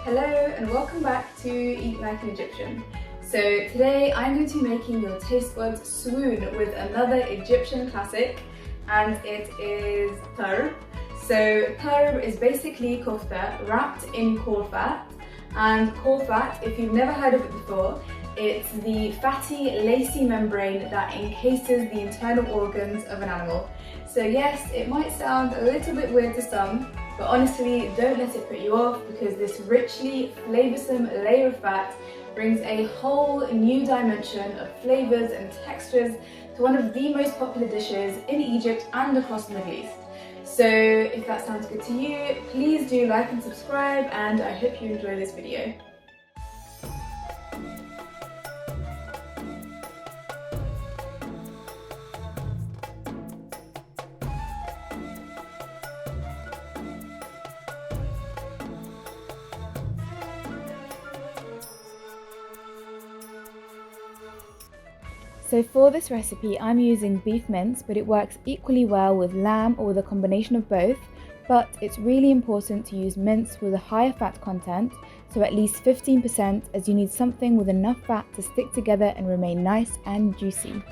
Hello and welcome back to Eat Like an Egyptian. So today I'm going to be making your taste buds swoon with another Egyptian classic, and it is tarb. So tarb is basically kofta wrapped in caul fat, and caul fat, if you've never heard of it before, it's the fatty, lacy membrane that encases the internal organs of an animal. So yes, it might sound a little bit weird to some, but honestly, don't let it put you off, because this richly flavoursome layer of fat brings a whole new dimension of flavours and textures to one of the most popular dishes in Egypt and across the Middle East. So if that sounds good to you, please do like and subscribe, and I hope you enjoy this video. So for this recipe I'm using beef mince, but it works equally well with lamb or with a combination of both, but it's really important to use mince with a higher fat content, so at least 15%, as you need something with enough fat to stick together and remain nice and juicy.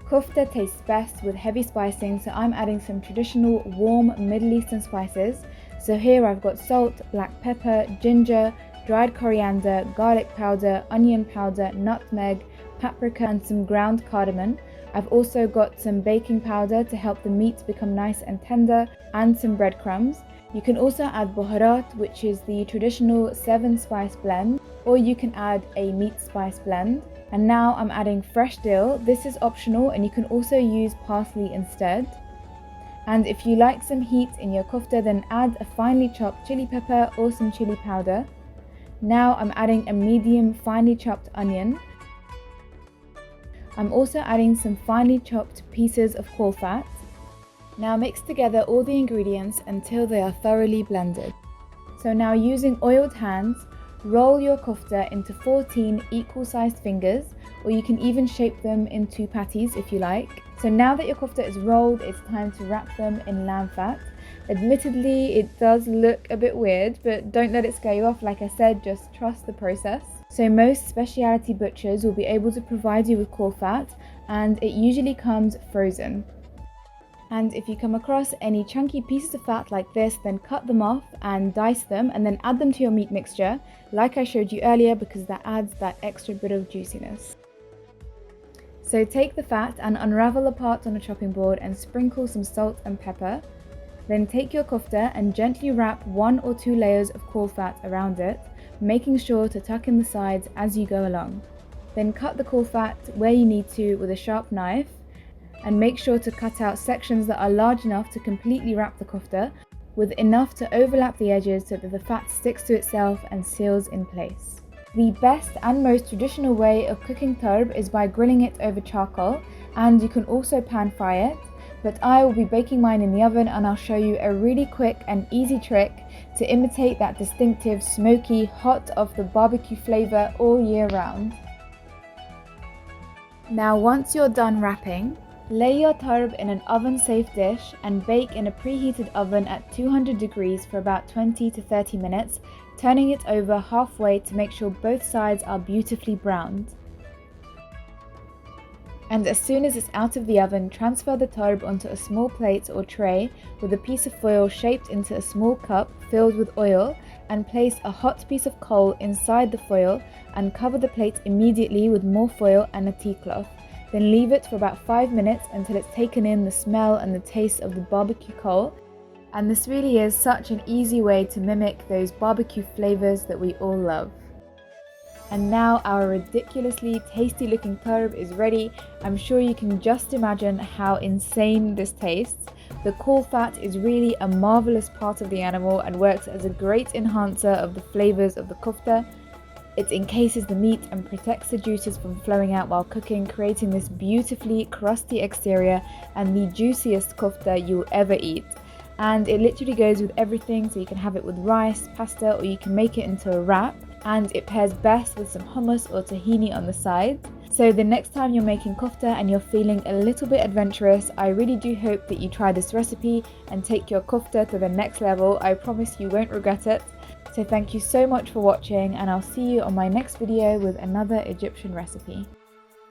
Kofta tastes best with heavy spicing, so I'm adding some traditional warm Middle Eastern spices. So here I've got salt, black pepper, ginger, dried coriander, garlic powder, onion powder, nutmeg, paprika and some ground cardamom. I've also got some baking powder to help the meat become nice and tender, and some breadcrumbs. You can also add baharat, which is the traditional 7-spice blend, or you can add a meat spice blend. And now I'm adding fresh dill. This is optional, and you can also use parsley instead. And if you like some heat in your kofta, then add a finely chopped chili pepper or some chili powder. Now I'm adding a medium finely chopped onion. I'm also adding some finely chopped pieces of caul fat. Now mix together all the ingredients until they are thoroughly blended. So now, using oiled hands, roll your kofta into 14 equal-sized fingers, or you can even shape them into patties if you like. So now that your kofta is rolled, it's time to wrap them in lamb fat. Admittedly, it does look a bit weird, but don't let it scare you off. Like I said, just trust the process. So most specialty butchers will be able to provide you with caul fat, and it usually comes frozen. And if you come across any chunky pieces of fat like this, then cut them off and dice them, and then add them to your meat mixture, like I showed you earlier, because that adds that extra bit of juiciness. So take the fat and unravel the parts on a chopping board and sprinkle some salt and pepper. Then take your kofta and gently wrap 1 or 2 layers of caul fat around it, making sure to tuck in the sides as you go along. Then cut the caul fat where you need to with a sharp knife, and make sure to cut out sections that are large enough to completely wrap the kofta, with enough to overlap the edges so that the fat sticks to itself and seals in place. The best and most traditional way of cooking tarb is by grilling it over charcoal, and you can also pan fry it, but I will be baking mine in the oven, and I'll show you a really quick and easy trick to imitate that distinctive smoky, hot off the barbecue flavour all year round. Now once you're done wrapping, lay your tarb in an oven-safe dish and bake in a preheated oven at 200 degrees for about 20 to 30 minutes, turning it over halfway to make sure both sides are beautifully browned. And as soon as it's out of the oven, transfer the tarb onto a small plate or tray with a piece of foil shaped into a small cup filled with oil, and place a hot piece of coal inside the foil and cover the plate immediately with more foil and a tea cloth. Then leave it for about 5 minutes until it's taken in the smell and the taste of the barbecue coal. And this really is such an easy way to mimic those barbecue flavors that we all love. And now our ridiculously tasty looking tarb is ready. I'm sure you can just imagine how insane this tastes. The caul fat is really a marvelous part of the animal and works as a great enhancer of the flavors of the kofta. It encases the meat and protects the juices from flowing out while cooking, creating this beautifully crusty exterior and the juiciest kofta you'll ever eat. And it literally goes with everything, so you can have it with rice, pasta, or you can make it into a wrap. And it pairs best with some hummus or tahini on the side. So the next time you're making kofta and you're feeling a little bit adventurous, I really do hope that you try this recipe and take your kofta to the next level. I promise you won't regret it. So thank you so much for watching, and I'll see you on my next video with another Egyptian recipe.